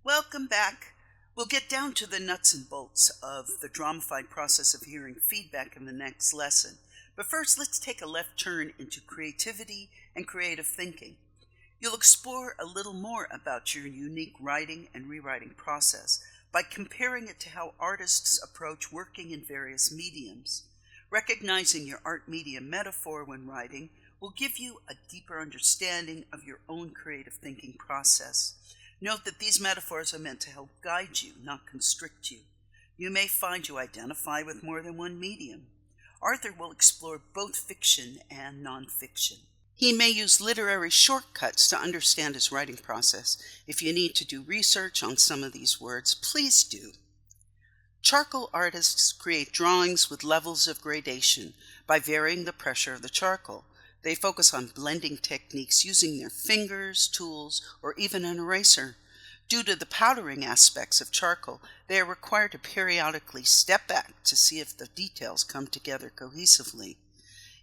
Welcome back. We'll get down to the nuts and bolts of the dramified process of hearing feedback in the next lesson. But first, let's take a left turn into creativity and creative thinking. You'll explore a little more about your unique writing and rewriting process by comparing it to how artists approach working in various mediums. Recognizing your art medium metaphor when writing will give you a deeper understanding of your own creative thinking process. Note that these metaphors are meant to help guide you, not constrict you. You may find you identify with more than one medium. Arthur will explore both fiction and nonfiction. He may use literary shortcuts to understand his writing process. If you need to do research on some of these words, please do. Charcoal artists create drawings with levels of gradation by varying the pressure of the charcoal. They focus on blending techniques using their fingers, tools, or even an eraser. Due to the powdering aspects of charcoal, they are required to periodically step back to see if the details come together cohesively.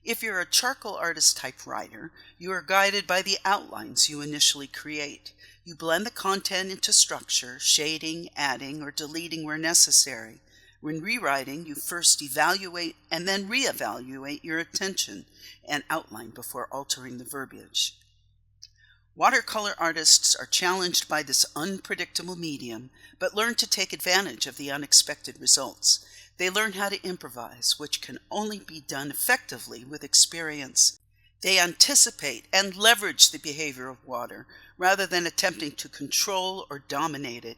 If you're a charcoal artist type writer, you are guided by the outlines you initially create. You blend the content into structure, shading, adding, or deleting where necessary. When rewriting, you first evaluate and then reevaluate your intention and outline before altering the verbiage. Watercolor artists are challenged by this unpredictable medium, but learn to take advantage of the unexpected results. They learn how to improvise, which can only be done effectively with experience. They anticipate and leverage the behavior of water, rather than attempting to control or dominate it.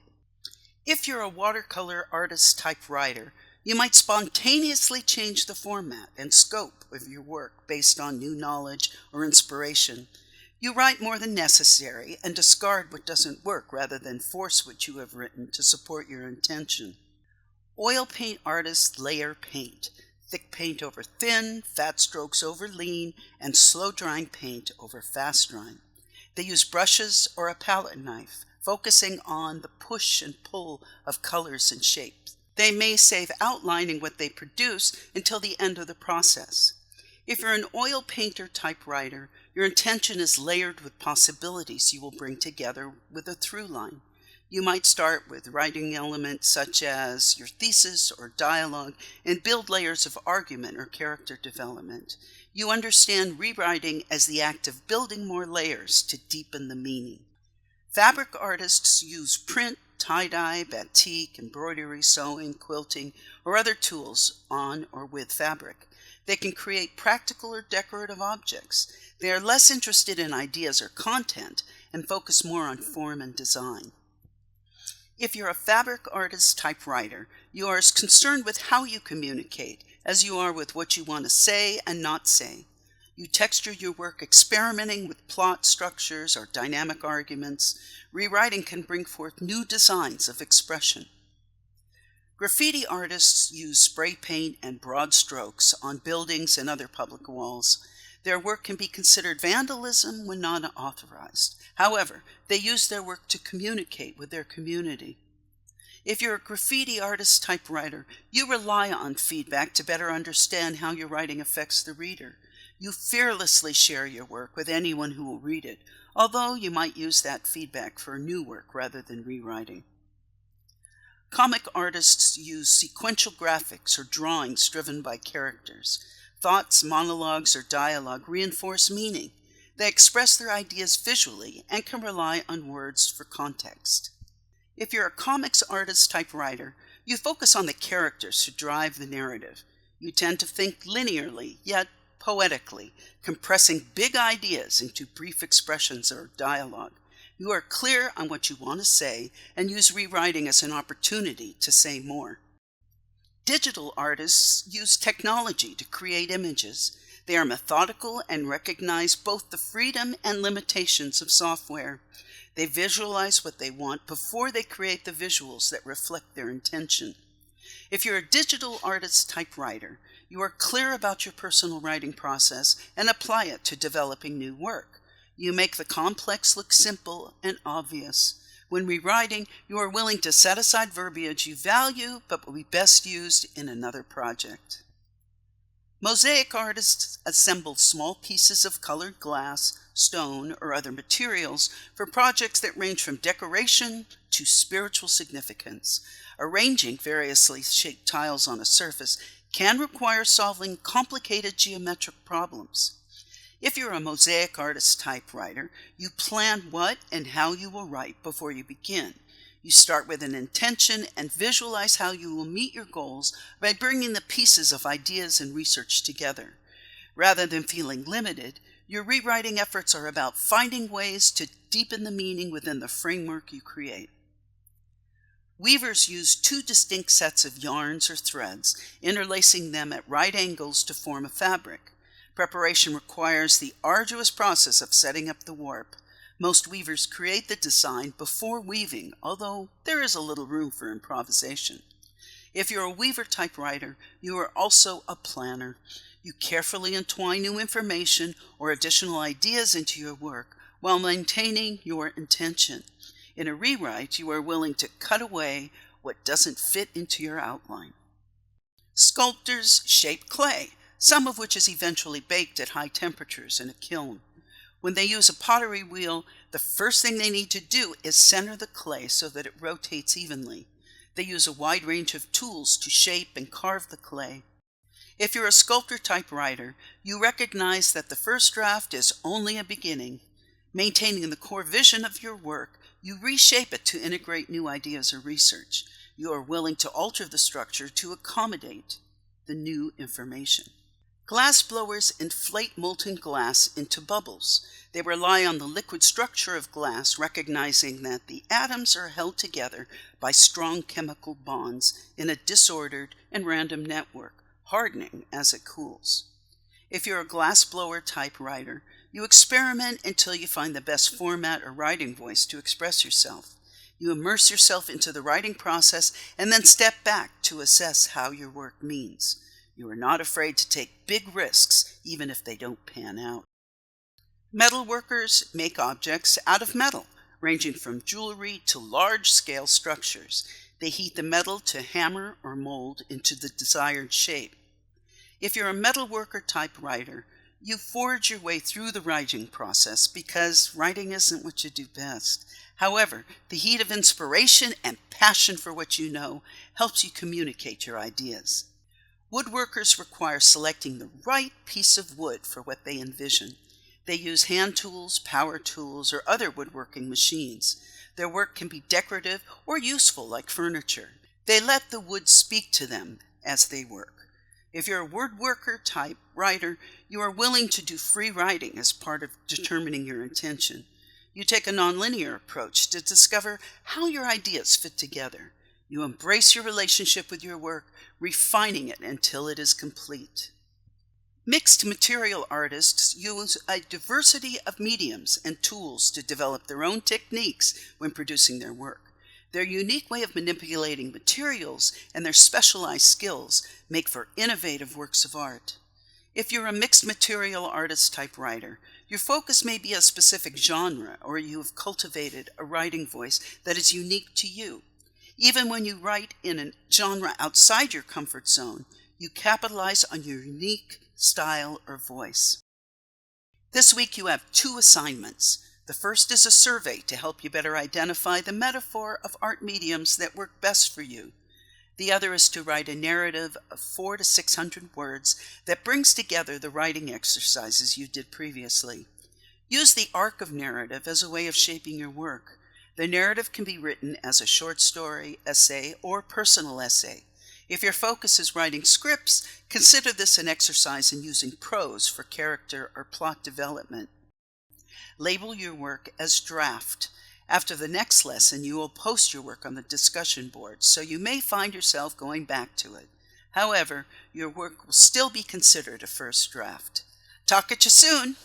If you're a watercolor artist type writer, you might spontaneously change the format and scope of your work based on new knowledge or inspiration. You write more than necessary and discard what doesn't work rather than force what you have written to support your intention. Oil paint artists layer paint, thick paint over thin, fat strokes over lean, and slow-drying paint over fast-drying. They use brushes or a palette knife, focusing on the push and pull of colors and shapes. They may save outlining what they produce until the end of the process. If you're an oil painter type writer, your intention is layered with possibilities you will bring together with a through line. You might start with writing elements such as your thesis or dialogue and build layers of argument or character development. You understand rewriting as the act of building more layers to deepen the meaning. Fabric artists use print, tie-dye, batik, embroidery, sewing, quilting, or other tools on or with fabric. They can create practical or decorative objects. They are less interested in ideas or content and focus more on form and design. If you're a fabric artist type writer, you are as concerned with how you communicate as you are with what you want to say and not say. You texture your work experimenting with plot structures or dynamic arguments. Rewriting can bring forth new designs of expression. Graffiti artists use spray paint and broad strokes on buildings and other public walls. Their work can be considered vandalism when not authorized. However, they use their work to communicate with their community. If you're a graffiti artist type writer, you rely on feedback to better understand how your writing affects the reader. You fearlessly share your work with anyone who will read it, although you might use that feedback for new work rather than rewriting. Comic artists use sequential graphics or drawings driven by characters. Thoughts, monologues, or dialogue reinforce meaning. They express their ideas visually and can rely on words for context. If you're a comics artist type writer, you focus on the characters who drive the narrative. You tend to think linearly, yet poetically, compressing big ideas into brief expressions or dialogue. You are clear on what you want to say and use rewriting as an opportunity to say more. Digital artists use technology to create images. They are methodical and recognize both the freedom and limitations of software. They visualize what they want before they create the visuals that reflect their intention. If you're a digital artist type writer, you are clear about your personal writing process and apply it to developing new work. You make the complex look simple and obvious. When rewriting, you are willing to set aside verbiage you value but will be best used in another project. Mosaic artists assemble small pieces of colored glass, stone, or other materials for projects that range from decoration to spiritual significance. Arranging variously shaped tiles on a surface can require solving complicated geometric problems. If you're a mosaic artist typewriter, you plan what and how you will write before you begin. You start with an intention and visualize how you will meet your goals by bringing the pieces of ideas and research together. Rather than feeling limited, your rewriting efforts are about finding ways to deepen the meaning within the framework you create. Weavers use two distinct sets of yarns or threads, interlacing them at right angles to form a fabric. Preparation requires the arduous process of setting up the warp. Most weavers create the design before weaving, although there is a little room for improvisation. If you're a weaver typewriter, you are also a planner. You carefully entwine new information or additional ideas into your work while maintaining your intention. In a rewrite, you are willing to cut away what doesn't fit into your outline. Sculptors shape clay, some of which is eventually baked at high temperatures in a kiln. When they use a pottery wheel, the first thing they need to do is center the clay so that it rotates evenly. They use a wide range of tools to shape and carve the clay. If you're a sculptor typewriter, you recognize that the first draft is only a beginning. Maintaining the core vision of your work, you reshape it to integrate new ideas or research. You are willing to alter the structure to accommodate the new information. Glass blowers inflate molten glass into bubbles. They rely on the liquid structure of glass, recognizing that the atoms are held together by strong chemical bonds in a disordered and random network, hardening as it cools. If you're a glass blower typewriter, you experiment until you find the best format or writing voice to express yourself. You immerse yourself into the writing process and then step back to assess how your work means. You are not afraid to take big risks, even if they don't pan out. Metal workers make objects out of metal, ranging from jewelry to large-scale structures. They heat the metal to hammer or mold into the desired shape. If you're a metal worker typewriter, you forge your way through the writing process because writing isn't what you do best. However, the heat of inspiration and passion for what you know helps you communicate your ideas. Woodworkers require selecting the right piece of wood for what they envision. They use hand tools, power tools, or other woodworking machines. Their work can be decorative or useful like furniture. They let the wood speak to them as they work. If you're a woodworker type writer, you are willing to do free writing as part of determining your intention. You take a nonlinear approach to discover how your ideas fit together. You embrace your relationship with your work, refining it until it is complete. Mixed material artists use a diversity of mediums and tools to develop their own techniques when producing their work. Their unique way of manipulating materials and their specialized skills make for innovative works of art. If you're a mixed material artist typewriter, your focus may be a specific genre, or you have cultivated a writing voice that is unique to you. Even when you write in a genre outside your comfort zone, you capitalize on your unique style or voice. This week you have 2 assignments. The first is a survey to help you better identify the metaphor of art mediums that work best for you. The other is to write a narrative of 400 to 600 words that brings together the writing exercises you did previously. Use the arc of narrative as a way of shaping your work. The narrative can be written as a short story, essay, or personal essay. If your focus is writing scripts, consider this an exercise in using prose for character or plot development. Label your work as draft. After the next lesson, you will post your work on the discussion board, so you may find yourself going back to it. However, your work will still be considered a first draft. Talk at you soon!